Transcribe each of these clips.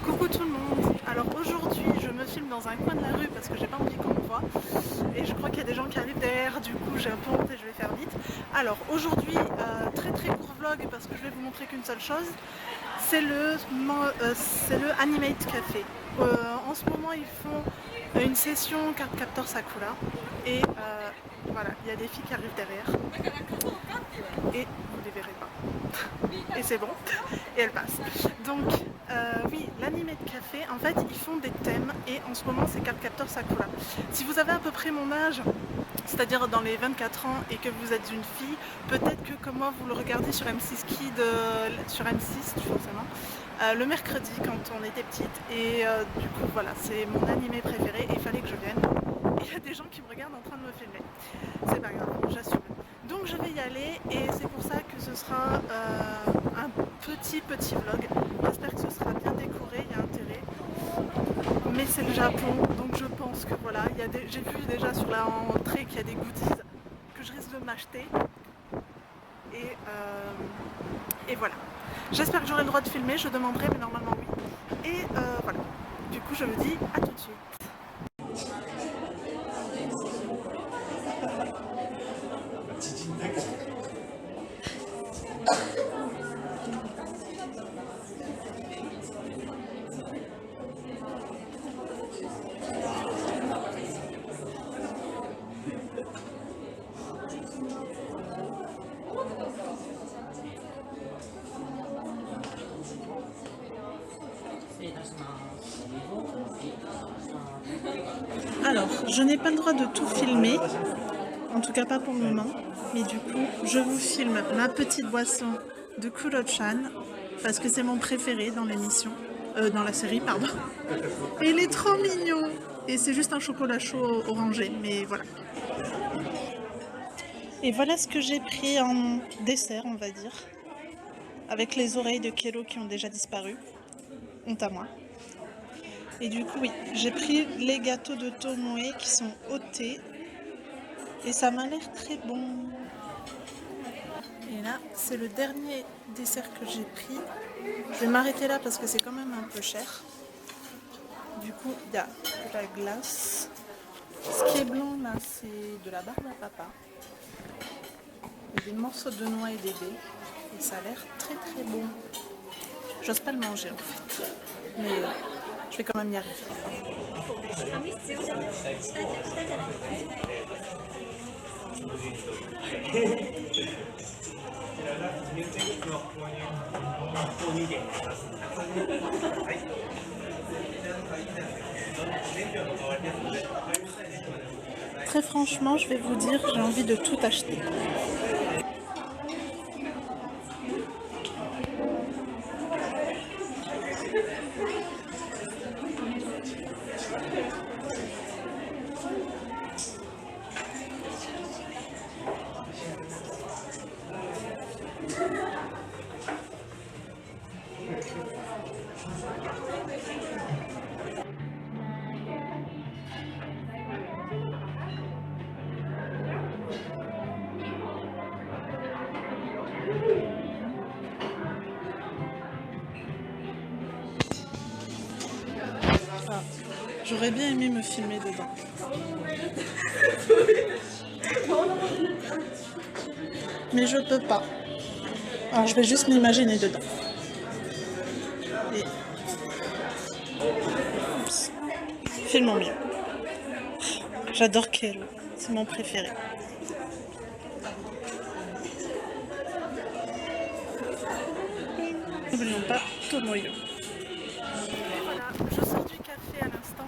Coucou tout le monde. Alors aujourd'hui je me filme dans un coin de la rue parce que j'ai pas envie qu'on me voit et je crois qu'il y a des gens qui arrivent derrière, du coup j'ai un peu honte et je vais faire vite. Alors aujourd'hui très court vlog parce que je vais vous montrer qu'une seule chose, c'est le Animate Café. En ce moment ils font une session carte capteur Sakura et voilà, il y a des filles qui arrivent derrière et vous les verrez pas. Et c'est bon, et elles passent. Donc oui, l'Animate Café, en fait ils font des thèmes et en ce moment c'est carte capteur Sakura. Si vous avez à peu près mon âge, c'est-à-dire dans les 24 ans et que vous êtes une fille, peut-être que comme moi vous le regardez sur M6 Kid, sur M6 forcément, le mercredi quand on était petite et du coup voilà, c'est mon animé préféré et il fallait que je vienne. Et il y a des gens qui me regardent en train de me filmer, c'est pas grave, j'assume. Donc je vais y aller et c'est pour ça que ce sera un petit vlog. J'espère que ce sera bien décoré, il y a intérêt. Mais c'est le Japon, donc je pense que voilà, j'ai vu déjà sur la entrée qu'il y a des goodies que je risque de m'acheter. Et voilà. J'espère que j'aurai le droit de filmer, je demanderai, mais normalement oui. Et voilà. Du coup je vous dis à tout de suite. Alors, je n'ai pas le droit de tout filmer, en tout cas pas pour le moment, mais du coup, je vous filme ma petite boisson de Kuro-chan, parce que c'est mon préféré dans l'émission, dans la série, pardon. Et il est trop mignon! Et c'est juste un chocolat chaud orangé, mais voilà. Et voilà ce que j'ai pris en dessert, on va dire, avec les oreilles de Kero qui ont déjà disparu. Honte à moi. Et du coup, oui, j'ai pris les gâteaux de Tomoe qui sont au thé. Et ça m'a l'air très bon. Et là, c'est le dernier dessert que j'ai pris. Je vais m'arrêter là parce que c'est quand même un peu cher. Du coup, il y a de la glace. Ce qui est blanc là, c'est de la barbe à papa. Il y a des morceaux de noix et des baies. Et ça a l'air très bon. J'ose pas le manger en fait. Mais je vais quand même y arriver. Très franchement, je vais vous dire, j'ai envie de tout acheter. J'aurais bien aimé me filmer dedans. Mais je peux pas. Alors je vais juste m'imaginer dedans. Et... Oups. Filmons mieux. J'adore Kero. C'est mon préféré. N'oublions pas Tomoyo. Voilà, je sors du café à l'instant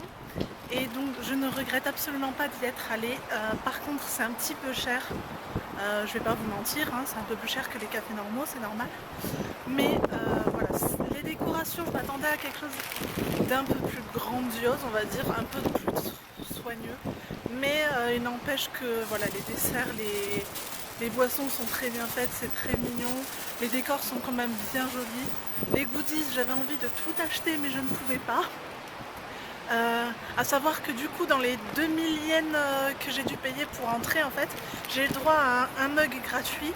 et donc je ne regrette absolument pas d'y être allée. Par contre c'est un petit peu cher, je vais pas vous mentir, hein, c'est un peu plus cher que les cafés normaux, c'est normal. Mais voilà, les décorations, je m'attendais à quelque chose d'un peu plus grandiose, on va dire, un peu plus soigneux. Mais il n'empêche que voilà, les desserts, les boissons sont très bien faites, c'est très mignon. Les décors sont quand même bien jolis. Les goodies, j'avais envie de tout acheter mais je ne pouvais pas. À savoir que du coup dans les 2000 yens que j'ai dû payer pour entrer en fait, j'ai le droit à un mug gratuit,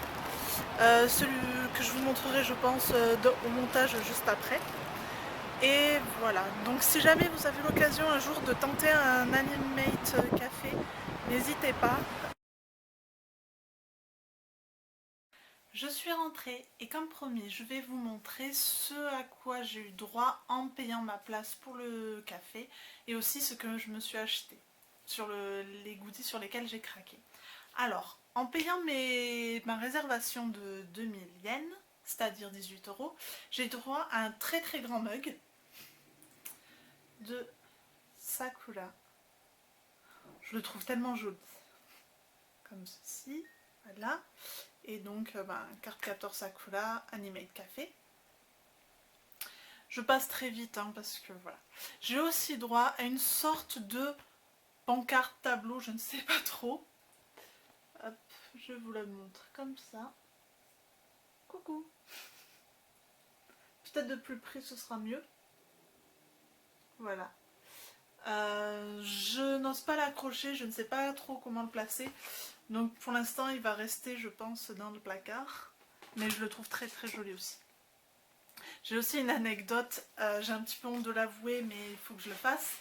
celui que je vous montrerai je pense au montage juste après. Et voilà, donc si jamais vous avez l'occasion un jour de tenter un Animate Café, n'hésitez pas. Je suis rentrée et comme promis, je vais vous montrer ce à quoi j'ai eu droit en payant ma place pour le café et aussi ce que je me suis acheté sur les goodies sur lesquels j'ai craqué. Alors, en payant ma réservation de 2000 yens, c'est-à-dire 18 euros, j'ai droit à un très très grand mug de Sakura. Je le trouve tellement joli. Comme ceci, voilà. Et donc, carte capteur Sakura, Animate Café. Je passe très vite hein, parce que voilà. J'ai aussi droit à une sorte de pancarte tableau, je ne sais pas trop. Hop, je vous la montre comme ça. Coucou. Peut-être de plus près ce sera mieux. Voilà. Je n'ose pas l'accrocher, je ne sais pas trop comment le placer. Donc pour l'instant il va rester je pense dans le placard. Mais je le trouve très très joli aussi. J'ai aussi une anecdote, j'ai un petit peu honte de l'avouer mais il faut que je le fasse.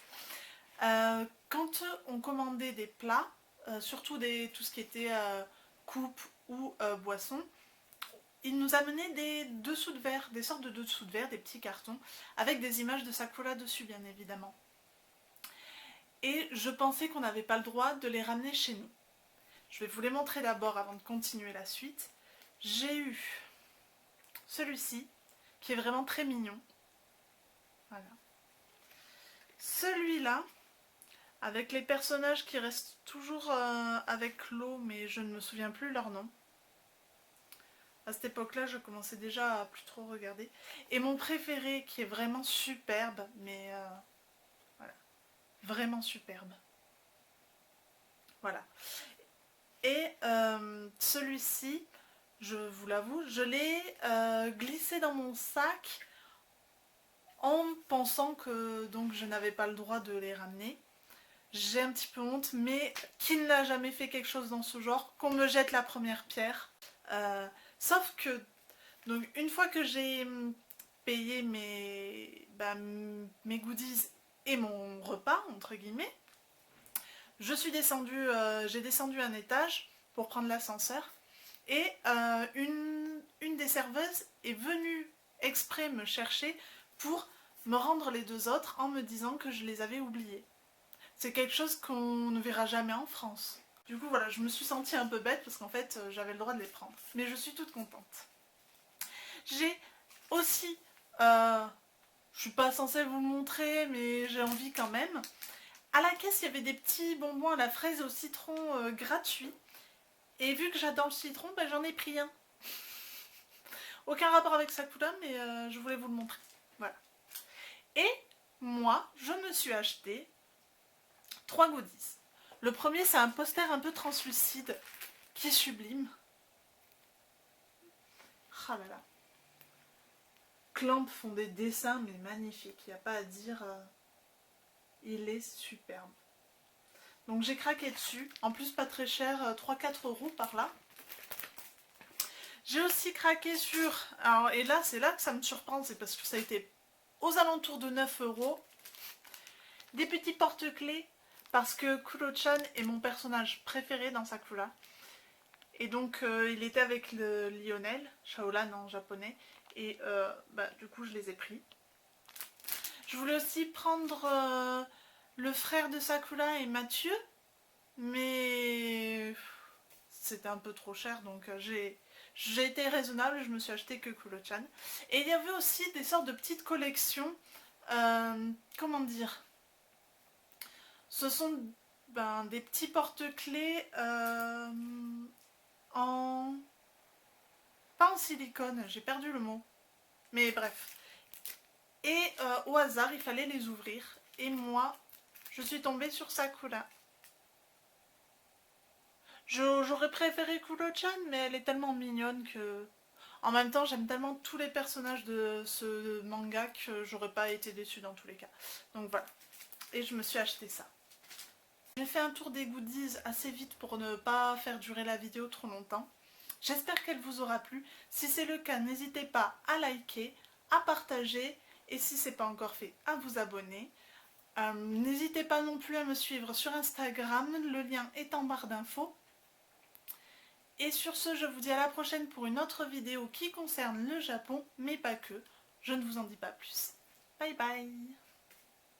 Quand on commandait des plats, surtout tout ce qui était coupe ou boisson, ils nous amenaient des dessous de verre, des sortes de dessous de verre, des petits cartons, avec des images de Sakura dessus bien évidemment. Et je pensais qu'on n'avait pas le droit de les ramener chez nous. Je vais vous les montrer d'abord avant de continuer la suite. J'ai eu celui-ci, qui est vraiment très mignon. Voilà. Celui-là, avec les personnages qui restent toujours avec l'eau, mais je ne me souviens plus leur nom. À cette époque-là, je commençais déjà à plus trop regarder. Et mon préféré, qui est vraiment superbe, mais voilà, vraiment superbe. Voilà. Et celui-ci, je vous l'avoue, je l'ai glissé dans mon sac en pensant que donc je n'avais pas le droit de les ramener. J'ai un petit peu honte, mais qui n'a jamais fait quelque chose dans ce genre, qu'on me jette la première pierre. Sauf que, donc une fois que j'ai payé mes goodies et mon repas, entre guillemets, je suis descendue, j'ai descendu un étage pour prendre l'ascenseur et une des serveuses est venue exprès me chercher pour me rendre les deux autres en me disant que je les avais oubliés. C'est quelque chose qu'on ne verra jamais en France. Du coup voilà, je me suis sentie un peu bête parce qu'en fait j'avais le droit de les prendre. Mais je suis toute contente. J'ai aussi, je suis pas censée vous le montrer mais j'ai envie quand même. À la caisse il y avait des petits bonbons à la fraise et au citron gratuits. Et vu que j'adore le citron, j'en ai pris un. Aucun rapport avec Sakura mais je voulais vous le montrer. Voilà. Et moi je me suis acheté 3 goodies. Le premier, c'est un poster un peu translucide qui est sublime. Ah là là. Clamp font des dessins mais magnifiques, il n'y a pas à dire. Il est superbe. Donc j'ai craqué dessus. En plus pas très cher, 3-4 euros par là. J'ai aussi craqué sur... Alors, et là, c'est là que ça me surprend, c'est parce que ça a été aux alentours de 9 euros. Des petits porte-clés, parce que Kuro-chan est mon personnage préféré dans Sakura. Et donc il était avec le Lionel, Shaolan en japonais, et du coup je les ai pris. Je voulais aussi prendre le frère de Sakura et Mathieu, mais c'était un peu trop cher, donc j'ai été raisonnable, je me suis acheté que Kuro-chan. Et il y avait aussi des sortes de petites collections, comment dire, ce sont des petits porte-clés en... pas en silicone, j'ai perdu le mot. Mais bref. Et au hasard, il fallait les ouvrir. Et moi, je suis tombée sur Sakura. J'aurais préféré Kuro-chan, mais elle est tellement mignonne que... En même temps, j'aime tellement tous les personnages de ce manga que j'aurais pas été déçue dans tous les cas. Donc voilà. et je me suis acheté ça. J'ai fait un tour des goodies assez vite pour ne pas faire durer la vidéo trop longtemps. J'espère qu'elle vous aura plu. Si c'est le cas, n'hésitez pas à liker, à partager et si ce n'est pas encore fait, à vous abonner. N'hésitez pas non plus à me suivre sur Instagram, le lien est en barre d'infos. Et sur ce, je vous dis à la prochaine pour une autre vidéo qui concerne le Japon, mais pas que. Je ne vous en dis pas plus. Bye bye!